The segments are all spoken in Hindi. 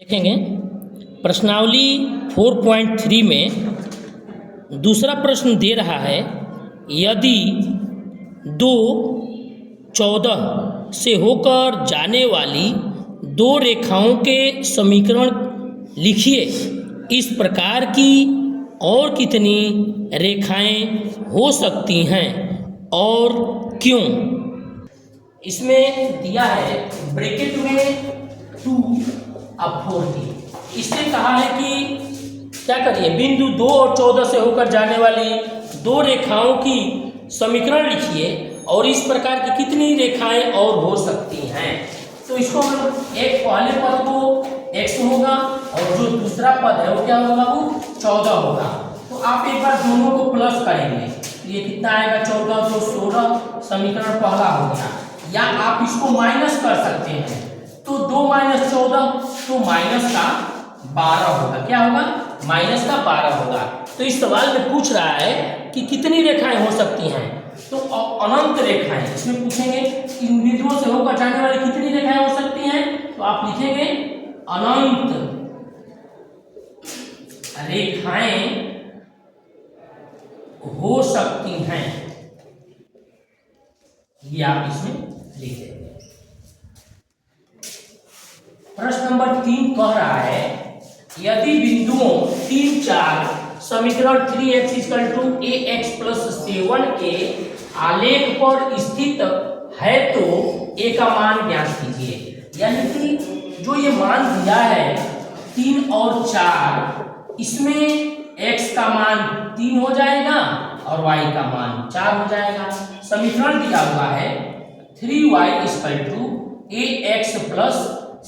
देखेंगे प्रश्नावली 4.3 में दूसरा प्रश्न दे रहा है, यदि 2,14 से होकर जाने वाली दो रेखाओं के समीकरण लिखिए, इस प्रकार की और कितनी रेखाएं हो सकती हैं और क्यों। इसमें दिया है ब्रैकेट में 2 अब 4 इससे कहा है कि क्या करिए, बिंदु 2 और 14 से होकर जाने वाली दो रेखाओं की समीकरण लिखिए और इस प्रकार की कितनी रेखाएं और हो सकती हैं। तो इसको हम एक पहले पद को x होगा और जो दूसरा पद है वो क्या होगा बाबू, 14 होगा। तो आप एक बार दोनों को प्लस करेंगे तो ये कितना आएगा, 14 तो 16 समीकरण पहला हो गया। या आप इसको माइनस कर सकते हैं, तो 2 - 14 तो माइनस का 12 होगा। क्या होगा, माइनस का 12 होगा। तो इस सवाल में पूछ रहा है कि कितनी रेखाएं हो सकती हैं, तो अनंत रेखाएं इसमें पूछेंगे कि इन बिंदुओं से होकर जाने वाली कितनी रेखाएं हो सकती हैं, तो आप लिखेंगे अनंत रेखाएं हो सकती हैं, ये आप इसमें लिख देंगे। प्रश्न नंबर 3 कह रहा है, यदि बिंदुओं 3, 4 समीकरण 3x = ax + 7 के आलेख पर स्थित है तो a का मान ज्ञात कीजिए। यानी कि जो ये मान दिया है 3 और 4, इसमें x का मान 3 हो जाएगा और y का मान 4 हो जाएगा। समीकरण दिया हुआ है 3y = ax +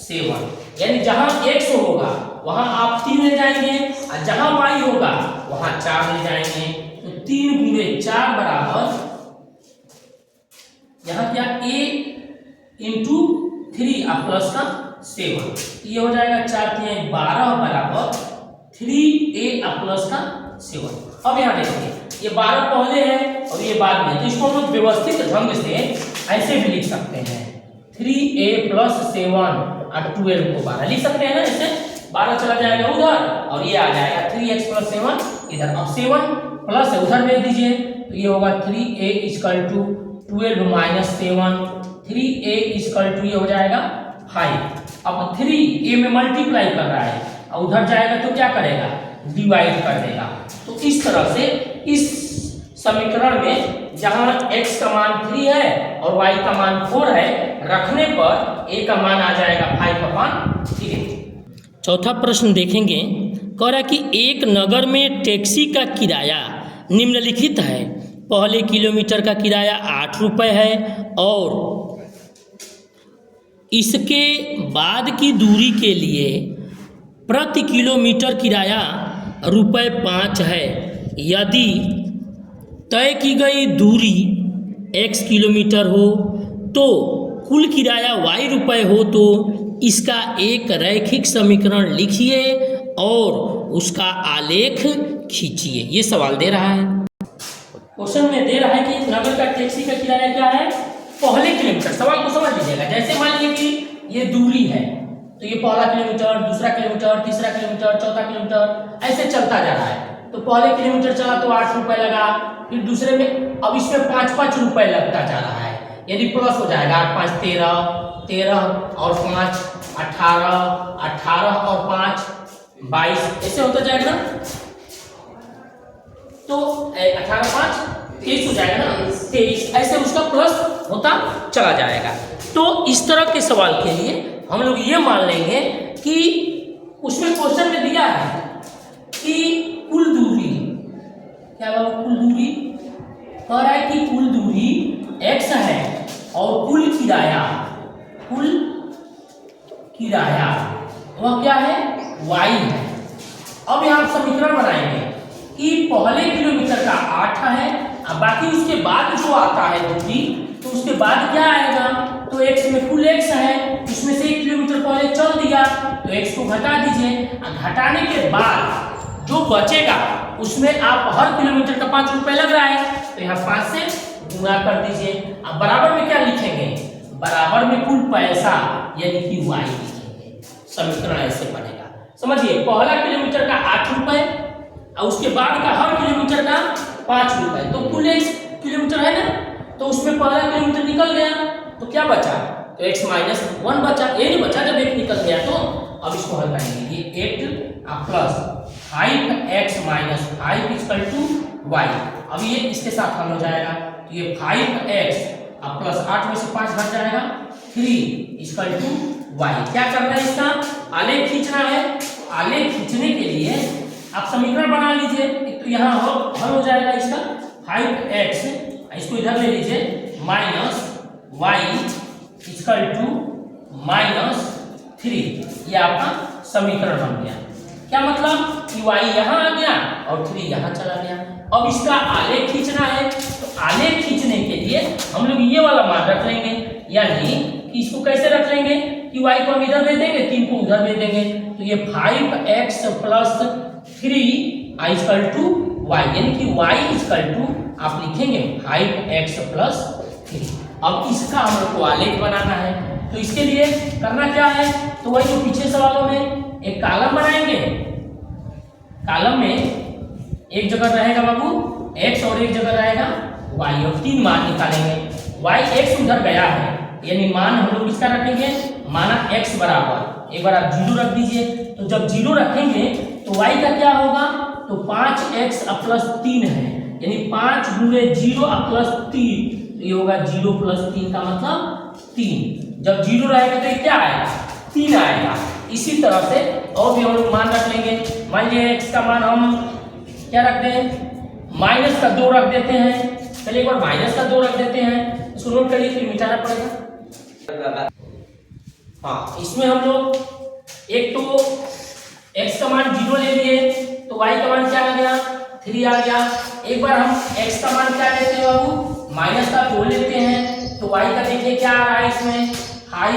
7, यानी जहां x होगा वहां आप 3 ले जाएंगे और जहां y होगा वहां 4 ले जाएंगे। तो 3 × 4 बराबर यहां क्या, a × 3 और प्लस का 7, ये हो जाएगा 4 × 3 12 बराबर 3a और प्लस का 7। अब यहां देखिए, ये 12 पहले है और ये बाद में, तो इसको हम लोग व्यवस्थित ढंग से ऐसे भी लिख सकते हैं, 3a + 7 और 12 को 12 लिख सकते हैं ना। ऐसे 12 चला जाएगा उधर और ये आ जाएगा 3x + 7 इधर। अब 7 प्लस उधर भेज दीजिए, तो ये होगा 3a = 12 - 7, 3a = ये हो जाएगा 5। अब 3 a में मल्टीप्लाई कर रहा है और उधर जाएगा तो क्या करेगा, डिवाइड कर देगा। तो इस तरह से इस समीकरण में जहां x का मान 3 है और y का मान 4 है, रखने पर a का मान आ जाएगा 5/3। चौथा प्रश्न देखेंगे, कह रहा कि एक नगर में टैक्सी का किराया निम्नलिखित है। पहले किलोमीटर का किराया 8 रुपये है और इसके बाद की दूरी के लिए प्रति किलोमीटर किराया ₹5 है। यदि तय की गई दूरी x किलोमीटर हो तो कुल किराया y रुपये हो, तो इसका एक रैखिक समीकरण लिखिए और उसका आलेख खींचिए। ये सवाल दे रहा है। क्वेश्चन में दे रहा है कि नगर का टैक्सी का किराया क्या है, पहले किलोमीटर। सवाल को समझ लीजिएगा, जैसे मान लीजिए कि ये दूरी है, तो ये पहला किलोमीटर, दूसरा किलोमीटर, तीसरा किलोमीटर, चौथा किलोमीटर, ऐसे चलता जा रहा है। तो पहले किलोमीटर चला तो 8 रुपये लगा, फिर दूसरे में अब इसमें 5-5 रुपये लगता जा रहा है, यदि प्लस हो जाएगा 8 × 5 = 13, 13 और 5 18, 18 और 5 22, ऐसे होता जाएगा ना। तो 18 × 5 = 23 हो जाएगा ना, 23, ऐसे उसका प्लस होता चला जाएगा। तो इस तरह के सवाल के लिए हम लोग ये मान लेंगे कि उसमें क्वेश्चन में दिया है कि कुल दूरी, क्या बाबू, कुल दूरी कह रहा है कि कुल दूरी x है और कुल किराया वह क्या है, y है। अब यहाँ समीकरण बनाएंगे कि पहले किलोमीटर का 8 है और बाकी उसके बाद जो आता है दूरी, तो उसके बाद क्या आएगा, तो x में कुल x है, उसमें से 1 किलोमीटर पहले चल दिया तो x को घटा दीजिए, और घटाने के बाद जो बचेगा उसमें आप हर किलोमीटर का 5 रुपये लग रहा है, तो यहाँ 5 से गुणा कर दीजिए। अब बराबर में क्या लिखेंगे, बराबर में कुल पैसा यानी कि y लिखेंगे। समीकरण ऐसे बनेगा। समझिए, पहला किलोमीटर का 8 रुपए और उसके बाद का हर किलोमीटर का 5 रुपए, तो कुल 1 किलोमीटर है ना, तो उसमें पहला किलोमीटर निकल गया तो क्या बचा, तो x माइनस 1 बचा, ये नहीं बचा जब 1 निकल गया। तो अब इसको हल करेंगे, ये 8 plus 5x minus 5 equal to y। अब ये इसके साथ हल हो जाएगा, तो ये 5x अब प्लस 8 में से 5 घट जाएगा, 3 इक्वल टू y। क्या करना है, इसका आलेख खींचना है। आलेख खींचने के लिए आप समीकरण बना लीजिए, एक तो यहाँ हल हो जाएगा इसका 5x, इसको इधर ले लीजिए, minus y equal to minus 3, ये आपका समीकरण बन गया। क्या मतलब कि y यहाँ आ गया और 3 यहाँ चला गया। अब इसका आलेख खींचना है, तो आलेख खींचने के लिए हम लोग ये वाला मान रख लेंगे, यानी कि इसको कैसे रख लेंगे कि y को हम इधर दे देंगे, 3 को उधर दे देंगे, तो ये 5x plus 3 equal to y, यानी कि y इक्वल टू आप लिखेंगे 5x प्लस 3। अब इसका हम लोग को आलेख बनाना है, तो इसके लिए करना क्या है, तो वही जो पीछे सवालों में एक कॉलम बनाएंगे, कॉलम में एक जगह रहेगा बाबू x और एक जगह रहेगा y, और 3 मान निकालेंगे। y x उधर गया है, यानी मान हम लोग किसका रखेंगे, माना x बराबर, एक बार आप 0 रख दीजिए, तो जब 0 रखेंगे तो y का क्या होगा, तो 5x प्लस 3 है, यानी 5 गुणे 0 प्लस 3, तो ये होगा 0 प्लस 3 का मतलब 3। जब 0 रहेगा तो ये क्या आएगा, 3 आएगा। इसी तरह से और भी हम लोग मान रख लेंगे, मान लीजिए x का मान हम क्या रख दें, माइनस का 2 रख देते हैं। चलिए एक बार माइनस का 2 रख देते हैं, इसको नोट करिए, फिर मिटाना पड़ेगा। हाँ, इसमें हम लोग एक तो x का मान 0 ले लिए, तो y का मान क्या आ गया, 3 आ गया। एक बार हम x का मान क्या लेते हैं बाबू, माइनस का 2 लेते हैं, तो y का देखिए क्या आ रहा है इसमें, 5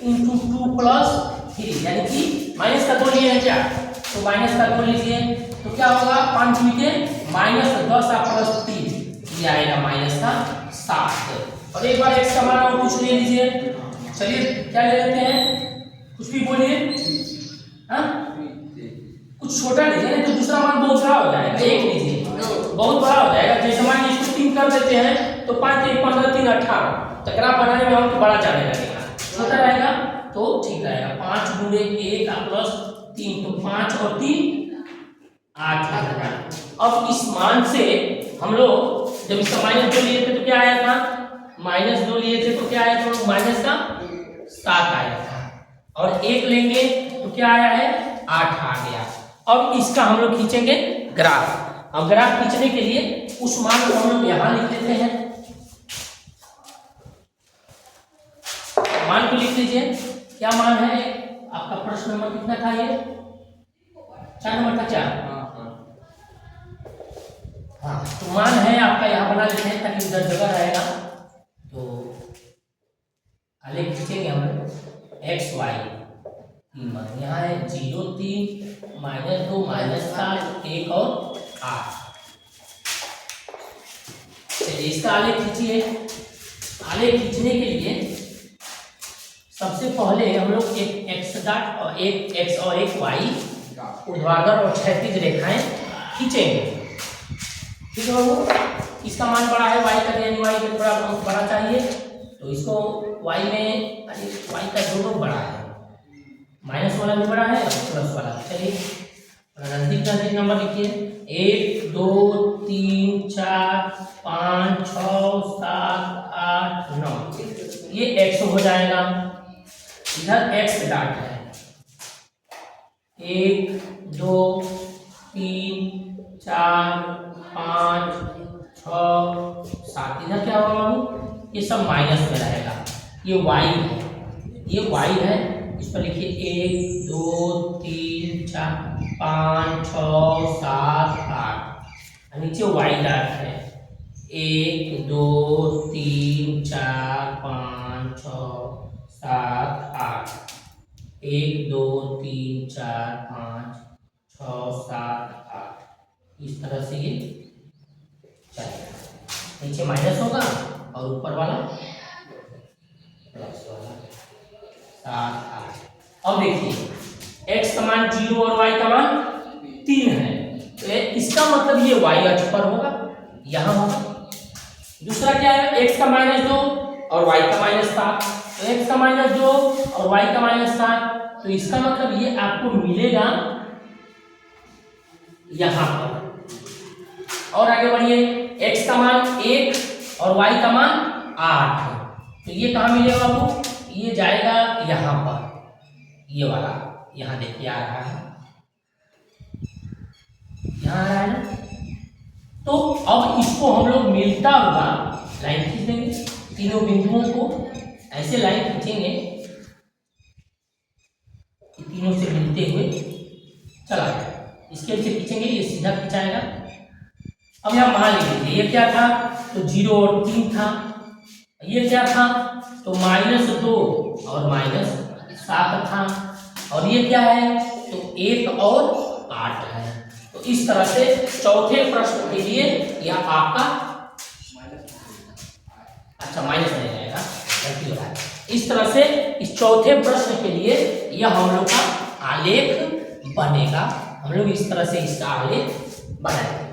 इंटू 2 प्लस 3, यानी कि माइनस का 2 लिए हैं क्या, तो माइनस का 2 लीजिए, तो क्या होगा, 5 लिखे माइनस 10 प्लस 3, ये आएगा माइनस का 7। और एक बार x का मान और कुछ ले लीजिए, चलिए क्या ले लेते हैं, कुछ भी बोलिए, हाँ कुछ छोटा लीजिए, नहीं तो दूसरा मान बहुत बड़ा हो जाएगा, 1 लीजिए बहुत बड़ा हो जाएगा। जैसे मान इसको 3 कर देते हैं तो 5 3 15 3 18, तो ग्राफ बनाने में हमको बड़ा जाने लगेगा, छोटा रहेगा तो ठीक रहेगा। 5 गुणे 1 प्लस 3, तो 5 और 3 8 आ गया। अब इस मान से हम लोग जब इसका माइनस 2 लिए थे तो क्या आया था, माइनस 2 लिए थे तो क्या आया था, माइनस का 7 आया था, और 1 लेंगे तो क्या आया है, 8 आ गया। अब इसका हम लोग खींचेंगे ग्राफ। अब ग्राफ खींचने के लिए उस मान को हम लोग यहाँ लिख लेते हैं, मान को लिख लीजिए, क्या मान है आपका, प्रश्न नंबर कितना था ये, 4 नंबर था, 4। हाँ, तो मान है आपका यहाँ बना लेते हैं ताकि उधर जगह रहेगा, तो आलेख खींचेंगे हम लोग एक्स वाई 3 मान, यहाँ है 0 3 माइनस 2 माइनस 7 1 और 8। चलिए इसका आलेख खींचिए। आलेख खींचने के लिए सबसे पहले हम लोग एक एक्स डॉट और एक एक्स और एक वाई ऊर्ध्वाधर और क्षैतिज रेखाएं खींचेंगे, ठीक है बाबू। इसका मान बड़ा है y का, यानी y का थोड़ा बड़ा चाहिए, तो इसको y में, अरे y का दोनों बड़ा है, माइनस वाला भी बड़ा है और प्लस वाला। चलिए नजदीक नंबर लिखिए, 1 2 3 4 5 6 7 8 9, ये x हो जाएगा। इधर x डॉट है, 1 2 3 4 5 6 7, इधर क्या होगा बाबू, ये सब माइनस में रहेगा। ये y है, ये y है, इस पर लिखिए 1 2 3 4 5 6 7 8, नीचे y डॉट है 1 2 3 4 5 6 7 8, 1 2 3 4 5 6 7 8, इस तरह से ये चलेगा। नीचे माइनस होगा और ऊपर वाला प्लस वाला 7 8। अब देखिए x का मान 0 और y का मान 3 है, तो इसका मतलब ये y अक्ष पर होगा, यहाँ होगा। दूसरा क्या है, x का -2 और y का -7, तो x का -2 और y का -7, तो इसका मतलब ये आपको मिलेगा यहाँ पर। और आगे बढ़िए, x का मान 1 और y का मान 8, तो ये कहाँ मिलेगा आपको, ये जाएगा यहाँ पर, ये वाला यहाँ देखिए आ रहा है, यहाँ आ रहा है ना। तो अब इसको हम लोग मिलता हुआ लाइन खींच देंगे, तीनों बिंदुओं को ऐसे लाइन खींचेंगे कि तीनों से मिलते हुए चला जाए। इसके से खींचेंगे, ये सीधा खिंचाएगा। अब यहाँ मान लीजिए ये क्या था, तो 0 और 3 था, ये क्या था, तो -2 और -7 था, और ये क्या है, तो 1 और 8 है। तो इस तरह से चौथे प्रश्न के लिए यह आपका माइनस नहीं जाएगा, गलती हो रहा है। इस तरह से इस चौथे प्रश्न के लिए यह हम लोग का आलेख बनेगा। हम लोग इस तरह से इसका आलेख बनाएंगे।